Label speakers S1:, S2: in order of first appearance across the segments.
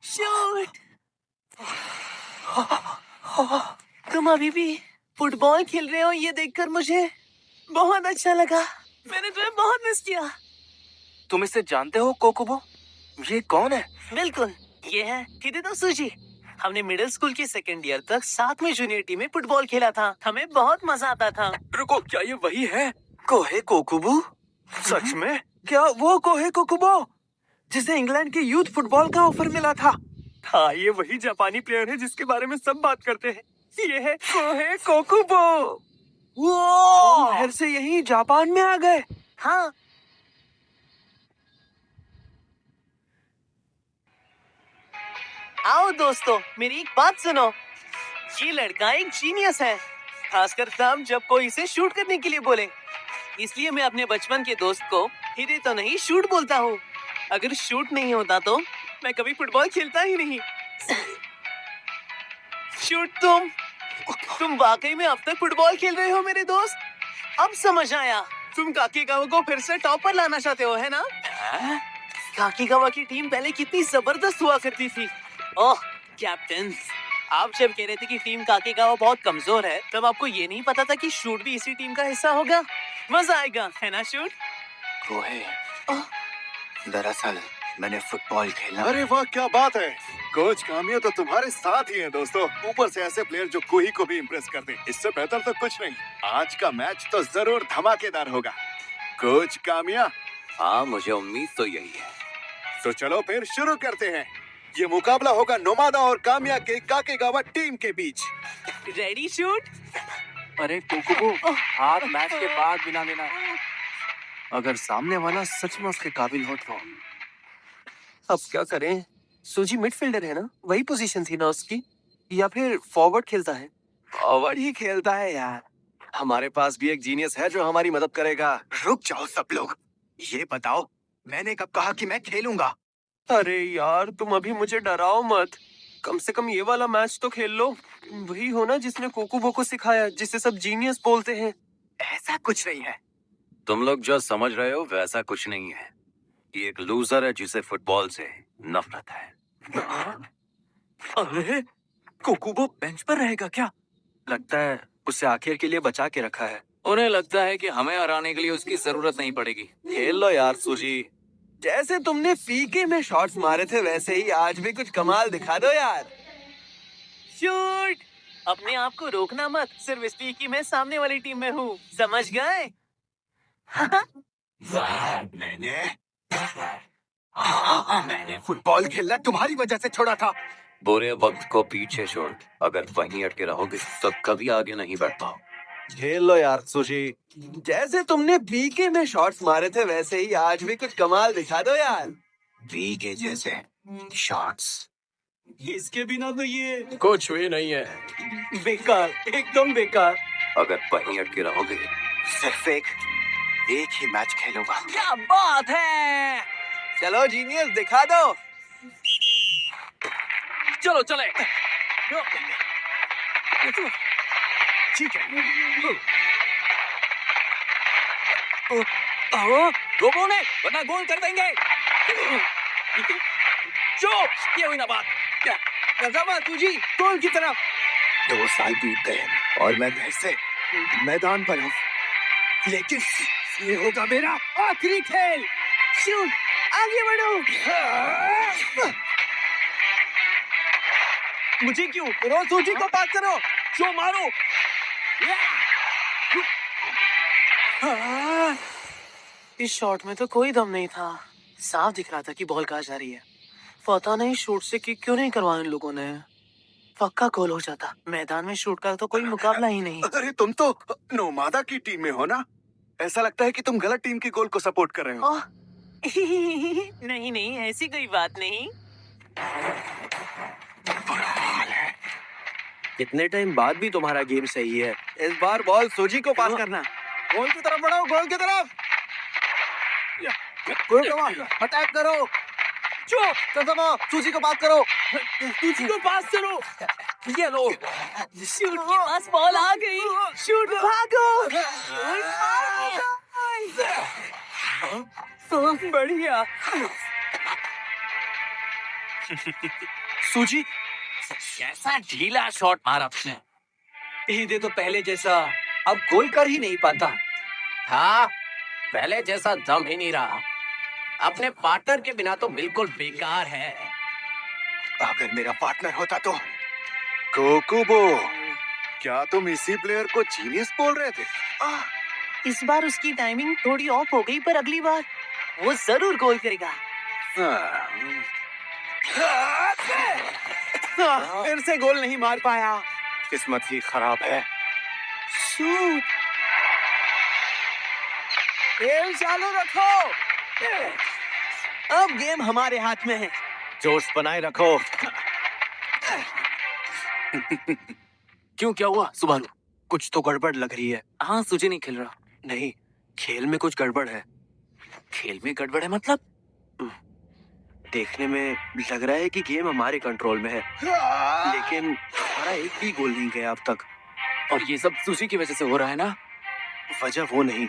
S1: Shoot. तुम अभी भी फुटबॉल खेल रहे हो, ये देखकर मुझे बहुत अच्छा लगा। मैंने तुम्हें बहुत मिस किया।
S2: तुम इसे जानते हो कोकुबो? ये कौन है?
S1: बिल्कुल, ये है हिदेतो सुजी। हमने मिडिल स्कूल के सेकंड ईयर तक साथ में जूनियर टीम में फुटबॉल खेला था। हमें बहुत मजा आता था।
S2: रुको, क्या ये वही है? कोहे कोकुबो? सच में? क्या वो कोहे कोकुबो जिसे इंग्लैंड के यूथ फुटबॉल का ऑफर मिला था? हाँ, ये वही जापानी प्लेयर है जिसके बारे में सब बात करते हैं। ये है कोहे कोकुबो। वो फिर से यही जापान में आ गए।
S1: हाँ, आओ दोस्तों, मेरी एक बात सुनो। ये लड़का एक जीनियस है, खासकर तब जब कोई इसे शूट करने के लिए बोले। इसलिए मैं अपने बचपन के दोस्त को हिदे तो नहीं शूट बोलता हूँ। अगर शूट नहीं होता तो मैं कभी फुटबॉल खेलता ही नहीं। शूट तुम वाकई में अब तक फुटबॉल खेल रहे हो मेरे दोस्त। अब समझ आया, तुम काकीगावा को फिर से टॉप पर लाना चाहते हो, है ना? काकीगावा की टीम पहले कितनी जबरदस्त हुआ करती थी। ओह कैप्टन, आप जब कह रहे थे कि टीम काकीगावा बहुत कमजोर है, तब आपको ये नहीं पता था कि शूट भी इसी टीम का हिस्सा होगा। मजा आएगा, है ना शूट?
S2: कोहे, दरअसल मैंने फुटबॉल खेला।
S3: अरे वाह, क्या बात है। कोच कामिया तो तुम्हारे साथ ही है दोस्तों। ऊपर से ऐसे प्लेयर जो कोई को भी इम्प्रेस कर दे, इससे बेहतर तो कुछ नहीं। आज का मैच तो जरूर धमाकेदार होगा। कोच कामिया।
S2: हाँ, मुझे उम्मीद तो यही है।
S3: तो चलो फिर शुरू करते हैं। ये मुकाबला होगा नोमादा और कामिया के काकेगावा टीम के बीच।
S1: Ready shoot?
S2: अरे कोकुबो, हार मैच के बाद बिना लेना। अगर सामने वाला सच में उसके काबिल हो तो।
S4: अब क्या करें? सुजी मिडफील्डर है ना, वही पोजीशन थी ना उसकी, या फिर फॉरवर्ड खेलता है?
S2: फॉरवर्ड ही खेलता है यार। हमारे पास भी एक जीनियस है जो हमारी मदद करेगा।
S5: रुक जाओ सब लोग, ये बताओ मैंने कब कहा कि मैं खेलूंगा?
S4: अरे यार, तुम अभी मुझे डराओ मत। कम से कम ये वाला मैच तो खेल लो। वही हो ना जिसने कोकुबो को सिखाया, जिसे सब जीनियस बोलते हैं।
S5: ऐसा कुछ नहीं है।
S2: तुम लोग जो समझ रहे हो वैसा कुछ नहीं है। ये एक लूजर है जिसे फुटबॉल से नफरत है।
S4: अरे, कोकुबो बेंच पर रहेगा क्या?
S2: लगता है उसे आखिर के लिए बचा के रखा है। उन्हें लगता है कि हमें हराने के लिए उसकी जरूरत नहीं पड़ेगी। खेल लो यार सुजी।
S4: जैसे तुमने फीके में शॉट्स मारे थे, वैसे ही आज भी कुछ कमाल दिखा दो यार।
S1: शूट! अपने आप को रोकना मत, सिर्फ इसलिए कि मैं सामने वाली टीम में हूँ। समझ गए?
S5: मैंने फुटबॉल खेलना तुम्हारी वजह से छोड़ा था।
S2: बुरे वक्त को पीछे छोड़, अगर वहीं अटके रहोगे तो कभी आगे नहीं बढ़ पाओ।
S4: खेल लो यार सुजी। जैसे तुमने फीके में शॉट्स मारे थे, वैसे ही आज भी कुछ कमाल दिखा दो यार।
S5: वी के जैसे शॉट्स।
S4: इसके बिना तो ये
S2: कुछ भी नहीं है।
S4: बेकार, एकदम बेकार।
S2: अगर वहीं अटके रहोगे
S5: सिर्फ एक ही मैच खेलूंगा।
S4: क्या बात है! चलो जीनियस, दिखा दो।
S2: चलो चले।
S5: ठीक है।
S2: रोको ने, वरना गोल कर देंगे। चुप, ये हुई ना बात।
S4: कजामा तुझी गोल की तरफ।
S5: 2 साल बीत गए और मैं घर से मैदान पर हूँ, लेकिन ये होगा मेरा आखिरी खेल।
S1: शूट! आगे बढ़ो।
S4: मुझे क्यों? करो, सूजी को पास करो। जो मारो।
S1: इस शॉट में तो कोई दम नहीं था। साफ दिख रहा था कि बॉल कहाँ जा रही है। पता नहीं शूट से किक क्यों नहीं करवाया इन लोगों ने। पक्का गोल हो जाता। मैदान में शूट का तो कोई मुकाबला ही नहीं।
S3: अरे तुम तो नोमादा की टीम में हो ना? ऐसा लगता है कि तुम गलत टीम के गोल को सपोर्ट कर रहे हो।
S1: ओह, नहीं नहीं, ऐसी कोई बात नहीं।
S4: कितने टाइम बाद भी तुम्हारा गेम सही है। इस बार बॉल सूजी को पास करना। गोल की तरफ बढ़ो, गोल की तरफ। अटैक करो। जो कदम सूजी को पास करो। सूजी को पास करो। ये लो।
S1: शूट के पास बॉल आ गई। शूट, भागो। बढ़िया।
S2: सूजी,
S1: कैसा ढीला शॉट मारा उसने।
S2: ये तो पहले जैसा अब गोल कर ही नहीं पाता।
S1: हाँ, पहले जैसा दम ही नहीं रहा। अपने पार्टनर के बिना तो बिल्कुल बेकार है।
S5: अगर मेरा पार्टनर होता तो।
S3: कोकुबो, क्या तुम इसी प्लेयर को जीनियस बोल रहे थे?
S1: इस बार उसकी टाइमिंग थोड़ी ऑफ हो गई, पर अगली बार वो जरूर गोल करेगा।
S2: फिर से गोल नहीं मार पाया।
S5: किस्मत ही खराब है।
S1: शूट।
S2: खेल चालू रखो। अब गेम हमारे हाथ में है।
S5: जोश बनाए रखो।
S2: क्यों, क्या हुआ सुबारू? कुछ तो गड़बड़ लग रही है।
S1: हाँ, सूजी नहीं खेल रहा।
S2: नहीं, खेल में कुछ गड़बड़ है।
S1: खेल में गड़बड़ है मतलब?
S2: देखने में लग रहा है कि गेम हमारे कंट्रोल में है, लेकिन हमारा एक भी गोल नहीं गया अब तक।
S1: और ये सब सूजी की वजह से हो रहा है ना?
S2: वजह वो नहीं,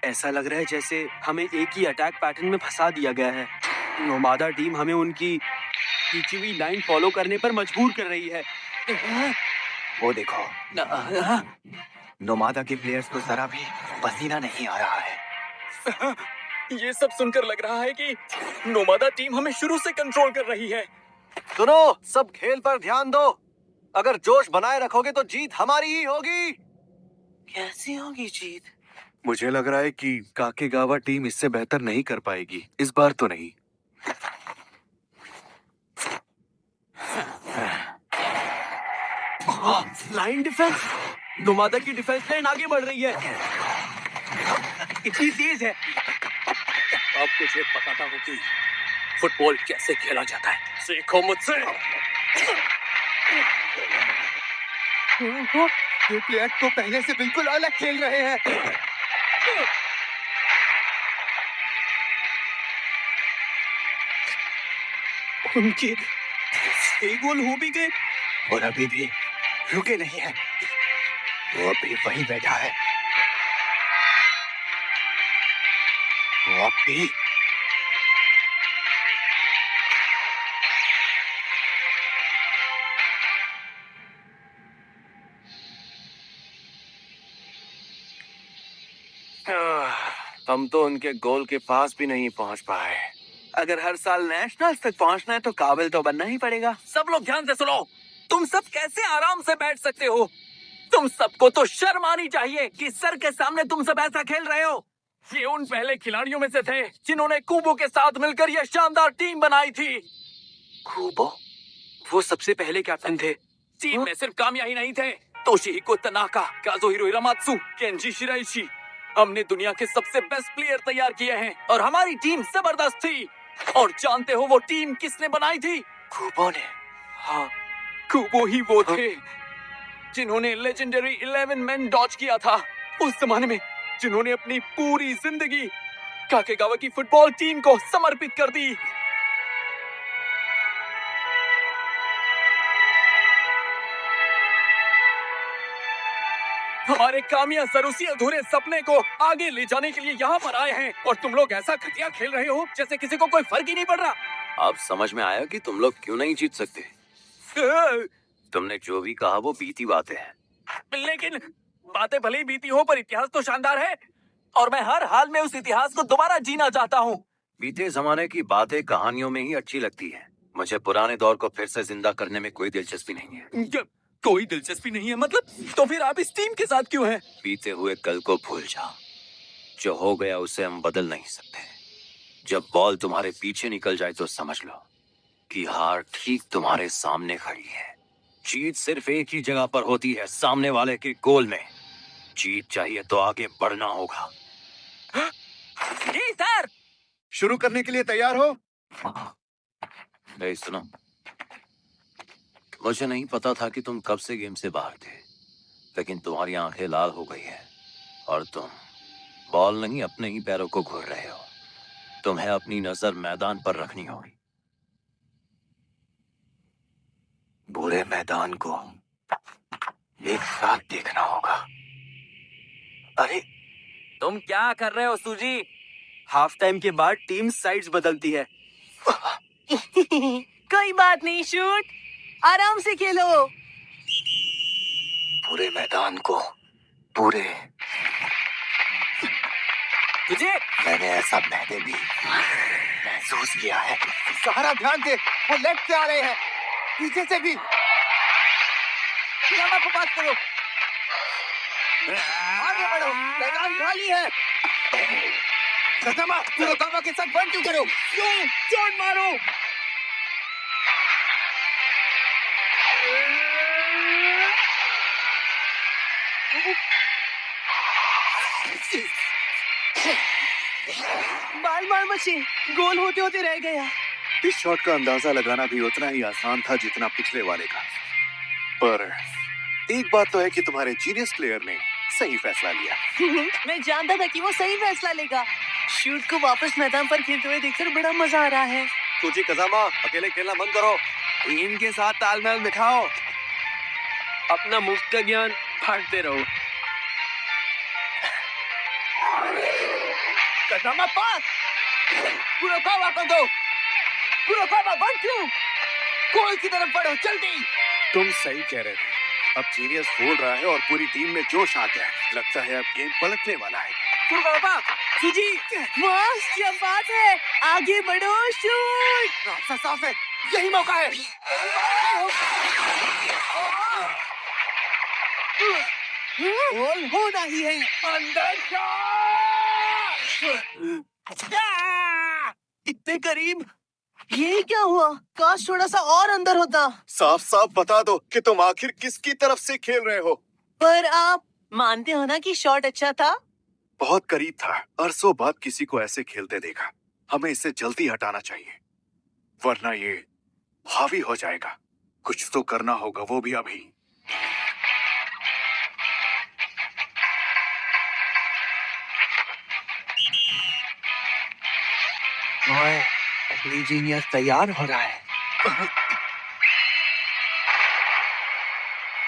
S2: ऐसा लग रहा है जैसे हमें एक ही अटैक पैटर्न में फंसा दिया गया है। नोमादा टीम हमें उनकी खींची हुई लाइन फॉलो करने पर मजबूर कर रही है।
S5: वो देखो, नोमादा के प्लेयर्स को जरा भी पसीना नहीं आ रहा है।
S2: ये सब सुनकर लग रहा है कि नोमादा टीम हमें शुरू से कंट्रोल कर रही है।
S5: सुनो, सब खेल पर ध्यान दो। अगर जोश बनाए रखोगे तो जीत हमारी ही होगी।
S1: कैसे होगी जीत?
S3: मुझे लग रहा है कि काकेगावा टीम इससे बेहतर नहीं कर पाएगी, इस बार तो नहीं।
S2: लाइन डिफेंस, नोमादा की डिफेंस लाइन आगे बढ़ रही है। इतनी तेज है।
S4: अब तुझे बताता हूँ कि फुटबॉल कैसे खेला जाता है। सीखो मुझसे।
S5: ये प्लेयर तो पहले से बिल्कुल अलग खेल रहे हैं।
S2: उनके एक गोल हो भी गए
S5: और अभी भी रुके नहीं है। वो अभी वहीं बैठा है। वो अब भी
S2: हम तो उनके गोल के पास भी नहीं पहुंच पाए। अगर हर साल नेशनल्स तक पहुंचना है तो काबिल तो बनना ही पड़ेगा।
S4: सब लोग ध्यान से सुनो। तुम सब कैसे आराम से बैठ सकते हो? तुम सबको तो शर्म आनी चाहिए कि सर के सामने तुम सब ऐसा खेल रहे हो। ये उन पहले खिलाड़ियों में से थे जिन्होंने कुबो के साथ मिलकर यह शानदार टीम बनाई थी।
S2: कुबो, वो सबसे पहले कैप्टन थे।
S4: टीम में सिर्फ कामिया ही नहीं थे, तोशिहिको तनाका, काजुहिरो हिरामात्सु, केंजी शिराइशी। हमने दुनिया के सबसे बेस्ट प्लेयर तैयार किए हैं और हमारी टीम जबरदस्त थी। और जानते हो वो टीम किसने बनाई थी?
S2: कुबो ने।
S4: हाँ, कुबो ही वो थे जिन्होंने लेजेंडरी 11 मैन डॉज किया था। उस जमाने में जिन्होंने अपनी पूरी जिंदगी काकेगावा की फुटबॉल टीम को समर्पित कर दी। हमारे कामिया सरुसी अधूरे सपने को आगे ले जाने के लिए यहाँ पर आए हैं और तुम लोग ऐसा घटिया खेल रहे हो जैसे किसी को कोई फर्क ही नहीं पड़ रहा।
S6: अब समझ में आया कि तुम लोग क्यों नहीं जीत सकते। तुमने जो भी कहा वो बीती बातें हैं।
S4: लेकिन बातें भले ही बीती हो पर इतिहास तो शानदार है और मैं हर हाल में उस इतिहास को दोबारा जीना चाहता हूँ।
S6: बीते जमाने की बातें कहानियों में ही अच्छी लगती हैं। मुझे पुराने दौर को फिर से जिंदा करने में कोई दिलचस्पी नहीं है।
S4: कोई दिलचस्पी नहीं है मतलब? तो फिर आप इस टीम के साथ क्यों हैं?
S6: बीते हुए कल को भूल जाओ। जो हो गया उसे हम बदल नहीं सकते। जब बॉल तुम्हारे पीछे निकल जाए तो समझ लो कि हार ठीक तुम्हारे सामने खड़ी है। जीत सिर्फ एक ही जगह पर होती है, सामने वाले के गोल में। जीत चाहिए तो आगे बढ़ना होगा।
S4: जी सर।
S3: शुरू करने के लिए तैयार हो?
S6: नहीं, सुनो, मुझे नहीं पता था कि तुम कब से गेम से बाहर थे, लेकिन तुम्हारी आंखें लाल हो गई हैं और तुम बॉल नहीं अपने ही पैरों को घूर रहे हो। तुम्हें अपनी नजर मैदान पर रखनी होगी।
S5: पूरे मैदान को एक साथ देखना होगा।
S2: अरे,
S4: तुम क्या कर रहे हो सूजी?
S2: हाफ टाइम के बाद टीम साइड्स बदलती है।
S1: कोई बात नहीं शूट, आराम से खेलो।
S5: पूरे मैदान को पूरे
S4: तुझे
S5: मैंने ऐसा पहले भी महसूस किया है।
S3: सहारा ध्यान दे, वो लेफ्ट से आ रहे हैं, पीछे से भी।
S1: को बात करो, आगे बढ़ो, मैदान खाली है।
S3: कदमा पुरोकावा के साथ बंद क्यों करो?
S1: चोट मारो। बाल बाल बचे, गोल होते होते रह गया।
S3: इस शॉट का अंदाजा लगाना भी उतना ही आसान था जितना पिछले वाले का। पर एक बात तो है कि तुम्हारे जीनियस प्लेयर ने सही फैसला लिया।
S1: मैं जानता था कि वो सही फैसला लेगा। शूट को वापस मैदान पर खेलते हुए देखकर बड़ा मजा आ रहा है।
S2: तुझे कजामा, अकेले खेलना बंद करो, टीम के साथ तालमेल दिखाओ। अपना मुफ्त का ज्ञान बांटते रहो।
S1: कदमा पास, पुरोकावा को दो, पुरोकावा वन टू, गोल की तरफ बढ़ो जल्दी।
S3: तुम सही कह रहे थे, अब जीनियस फोड़ रहा है और पूरी टीम में जोश आ गया है। लगता है अब गेम पलटने वाला है।
S1: पुरोकावा, सुजी, बस क्या बात है, आगे बढ़ो शूट।
S3: रास्ता साफ है, यही मौका है।
S1: गोल होना ही है। अंदर इतने करीब, ये क्या हुआ? काश थोड़ा सा और अंदर होता।
S3: साफ साफ बता दो कि तुम आखिर किसकी तरफ से खेल रहे हो।
S1: पर आप मानते हो ना कि शॉट अच्छा था?
S3: बहुत करीब था। अरसों बाद किसी को ऐसे खेलते देखा। हमें इसे जल्दी हटाना चाहिए, वरना ये हावी हो जाएगा। कुछ तो करना होगा, वो भी अभी।
S5: ओए, अगली जीनियस तैयार हो रहा है।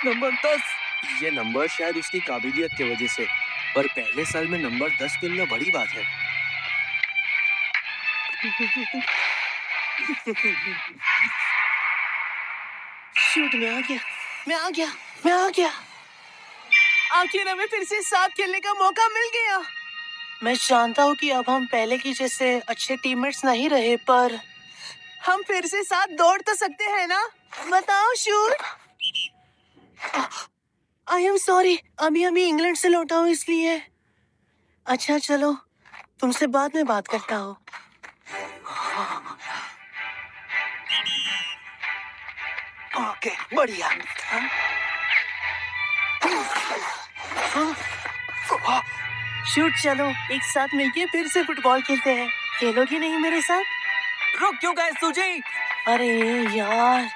S1: नंबर 10।
S2: ये नंबर शायद उसकी काबिलियत की वजह से, पर पहले साल में नंबर 10 मिलना बड़ी बात है।
S1: शूट में आ गया, मैं आ गया, मैं आ गया। आखिर हमें फिर से साथ खेलने का मौका मिल गया। मैं जानता हूँ कि अब हम पहले की जैसे अच्छे टीममेट्स नहीं रहे, पर हम फिर से साथ दौड़ तो सकते हैं ना? बताओ शूट। आई एम सॉरी, अभी इंग्लैंड से लौटा हूँ इसलिए। अच्छा चलो, तुमसे बाद में बात करता हूँ।
S5: ओके, बढ़िया।
S1: शूट चलो, एक साथ मिलके फिर से फुटबॉल खेलते हैं। खेलोगी नहीं मेरे साथ?
S4: रुक क्यों गए सुजी?
S1: अरे यार,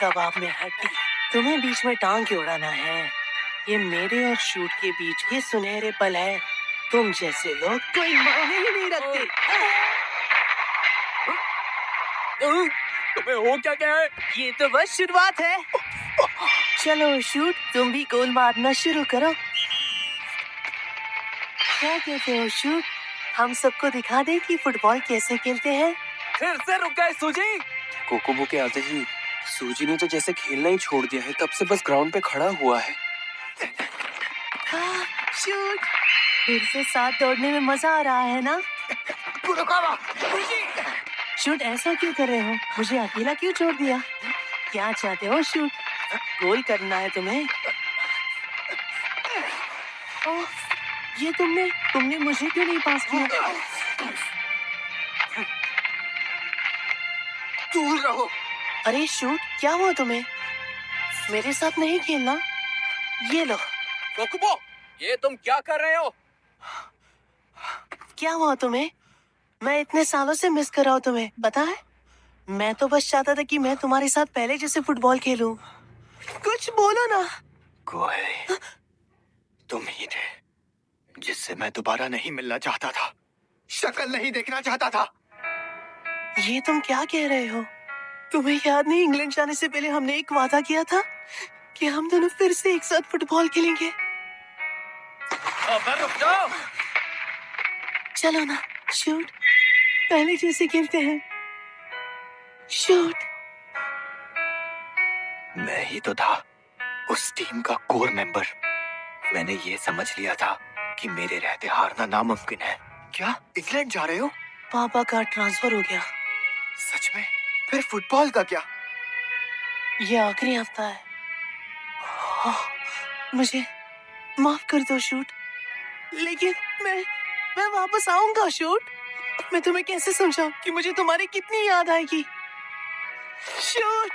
S1: कबाब में हड्डी, तुम्हें बीच में टांग के उड़ाना है। ये मेरे और शूट के बीच के सुनहरे पल है। तुम जैसे लोग कोई मायने ही नहीं रखते।
S4: तुम्हें हो क्या क्या है?
S1: ये तो बस शुरुआत है। चलो शूट, तुम भी गोल मारना शुरू करो। क्या कहते हो शूट? हम सबको दिखा दे कि फुटबॉल कैसे खेलते हैं।
S4: फिर से रुक गए सुजी?
S2: कोकोबो के आते ही सूजी ने तो जैसे खेलना ही छोड़ दिया है। तब से बस ग्राउंड पे खड़ा हुआ है।
S1: हाँ, शूट, फिर से साथ दौड़ने में मजा आ रहा है ना? शूट, ऐसा क्यों कर रहे हो? मुझे अकेला क्यों छोड़ दिया? क्या चाहते हो शूट? गोल करना है तुम्हें? ओह, ये तुमने मुझे क्यों नहीं पास किया?
S5: दूर रहो।
S1: अरे शूट, क्या हुआ तुम्हें? मेरे साथ नहीं खेलना? ये लो।
S4: कोकुबो, ये तुम क्या कर रहे हो?
S1: क्या हुआ तुम्हें? मैं इतने सालों से मिस कर रहा हूँ तुम्हें, पता है? मैं तो बस चाहता था कि मैं तुम्हारे साथ पहले जैसे फुटबॉल खेलूं। कुछ बोलो ना।
S5: कोई, तुम ही थे जिससे मैं दोबारा नहीं मिलना चाहता था, शक्ल नहीं देखना चाहता था।
S1: ये तुम क्या कह रहे हो? तुम्हें याद नहीं, इंग्लैंड जाने से पहले हमने एक वादा किया था कि हम दोनों फिर से एक साथ फुटबॉल खेलेंगे।
S4: अबे रुक जाओ।
S1: चलो ना शूट, पहले जैसे खेलते हैं। शूट।
S5: मैं ही तो था उस टीम का कोर मेंबर। मैंने ये समझ लिया था कि मेरे रहते हारना नामुमकिन है। क्या इंग्लैंड जा रहे हो?
S1: पापा का ट्रांसफर हो गया।
S5: सच में? फिर फुटबॉल का क्या?
S1: ये आखिरी हफ्ता है। मुझे माफ कर दो शूट, लेकिन मैं वापस आऊंगा शूट। मैं तुम्हें कैसे समझाऊं कि मुझे तुम्हारी कितनी याद आएगी शूट।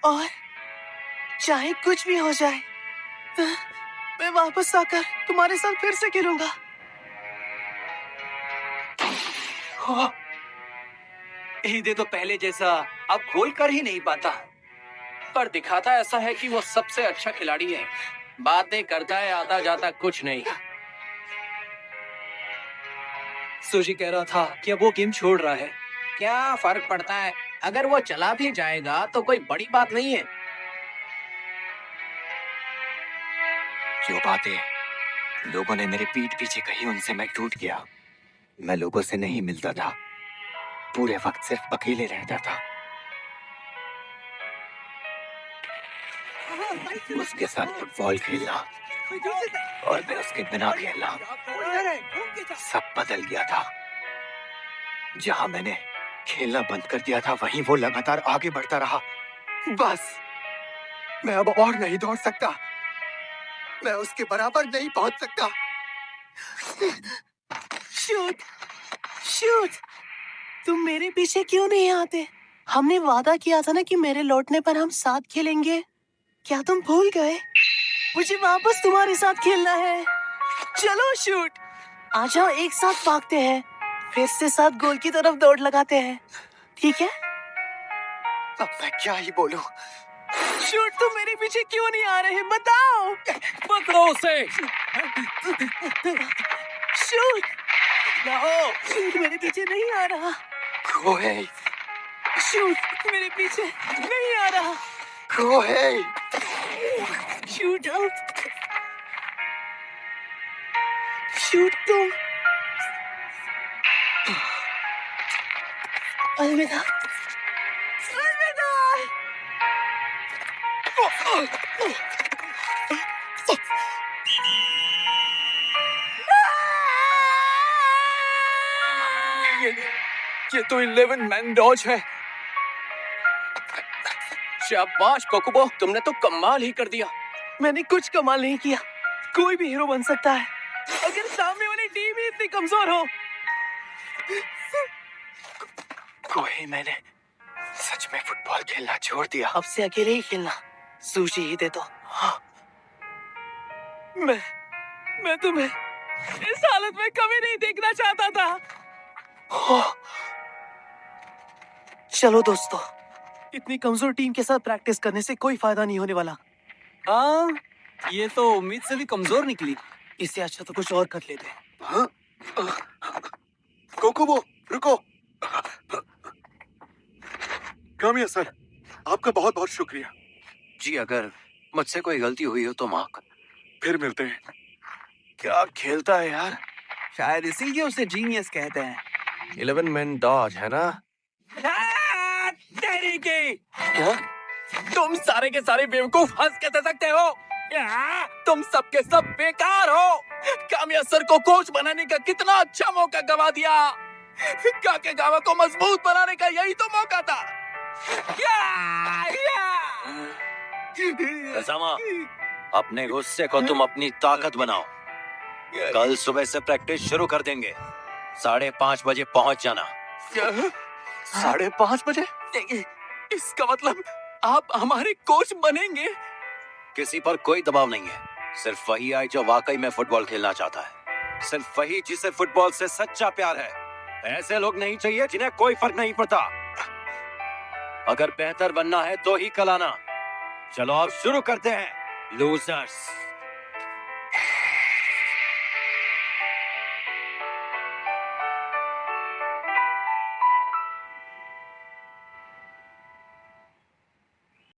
S1: और चाहे कुछ भी हो जाए, मैं वापस आकर तुम्हारे साथ फिर से खेलूंगा।
S4: ईदे तो पहले जैसा अब गोल कर ही नहीं पाता, पर दिखाता ऐसा है कि वो सबसे अच्छा खिलाड़ी है। बातें करता है, आता जाता कुछ नहीं। सुजी कह रहा था कि अब वो गेम छोड़ रहा है। क्या फर्क पड़ता है, अगर वो चला भी जाएगा तो कोई बड़ी बात नहीं है।
S5: जो बातें लोगों ने मेरे पीठ पीछे कही उनसे मैं टूट गया। मैं लोगों से नहीं मिलता था, पूरे वक्त सिर्फ अकेले रहता था। उसके साथ फुटबॉल खेलना और मैं उसके बिना खेलना, सब बदल गया था। जहां मैंने खेलना बंद कर दिया था वहीं वो लगातार आगे बढ़ता रहा। बस मैं अब और नहीं दौड़ सकता, मैं उसके बराबर नहीं पहुंच सकता।
S1: शूट, शूट, तुम मेरे पीछे क्यों नहीं आते? हमने वादा किया था ना कि मेरे लौटने पर हम साथ खेलेंगे। क्या तुम भूल गए? मुझे वापस तुम्हारे साथ खेलना है। चलो शूट, आ जाओ, एक साथ भागते हैं, फिर से साथ गोल की तरफ दौड़ लगाते हैं, ठीक है?
S5: अब मैं क्या ही बोलूं?
S1: शूट, तुम मेरे पीछे क्यों नहीं आ रहे? बताओ।
S4: पकड़ो उसे।
S1: शूट, शूट मेरे पीछे नहीं आ रहा।
S5: कोहे,
S1: शूट मेरे पीछे नहीं आ रहा।
S5: कोहे।
S1: Shoot out. शूट तुम। अलविदा, अलविदा।
S4: ये तो 11 मैन डॉज है। शाबाश कोकुबो, तुमने तो कमाल ही कर दिया।
S1: मैंने कुछ कमाल नहीं किया। कोई भी हीरो बन सकता है अगर सामने वाली टीम ही इतनी कमजोर हो।
S5: कोहे, मैंने सच में फुटबॉल खेलना छोड़ दिया।
S1: अब से अकेले ही खेलना। सूची ही दे दो। मैं तुम्हें इस हालत में कभी नहीं देखना चाहता था। चलो दोस्तों, इतनी कमजोर टीम के साथ प्रैक्टिस करने से कोई फायदा नहीं होने वाला।
S4: हाँ, ये तो उम्मीद से भी कमजोर निकली।
S1: इससे अच्छा तो कुछ और कर लेते।
S3: हाँ? कोकोबो, रुको। कामिया सर, आपका बहुत बहुत शुक्रिया।
S6: जी, अगर मुझसे कोई गलती हुई हो तो माफ कर।
S3: फिर मिलते हैं।
S2: क्या खेलता है यार, शायद इसीलिए उसे जीनियस कहते हैं। 11 मैन डॉज है ना?
S4: तेरी की। तुम सारे के सारे बेवकूफ हंस के दे सकते हो। तुम सब के सब बेकार हो। कामिया सर को कोच बनाने का कितना अच्छा मौका गवा दिया। काके गावा को मजबूत बनाने का यही तो मौका था।
S6: कसामा, अपने गुस्से को तुम अपनी ताकत बनाओ। कल सुबह से प्रैक्टिस शुरू कर देंगे। 5:30 बजे पहुंच जाना।
S2: 5:30 बजे?
S4: इसका मतलब आप हमारे कोच बनेंगे?
S6: किसी पर कोई दबाव नहीं है। सिर्फ वही आए जो वाकई में फुटबॉल खेलना चाहता है। सिर्फ वही जिसे फुटबॉल से सच्चा प्यार है। ऐसे लोग नहीं चाहिए जिन्हें कोई फर्क नहीं पड़ता। अगर बेहतर बनना है तो ही कल आना। चलो अब शुरू करते हैं लूजर्स।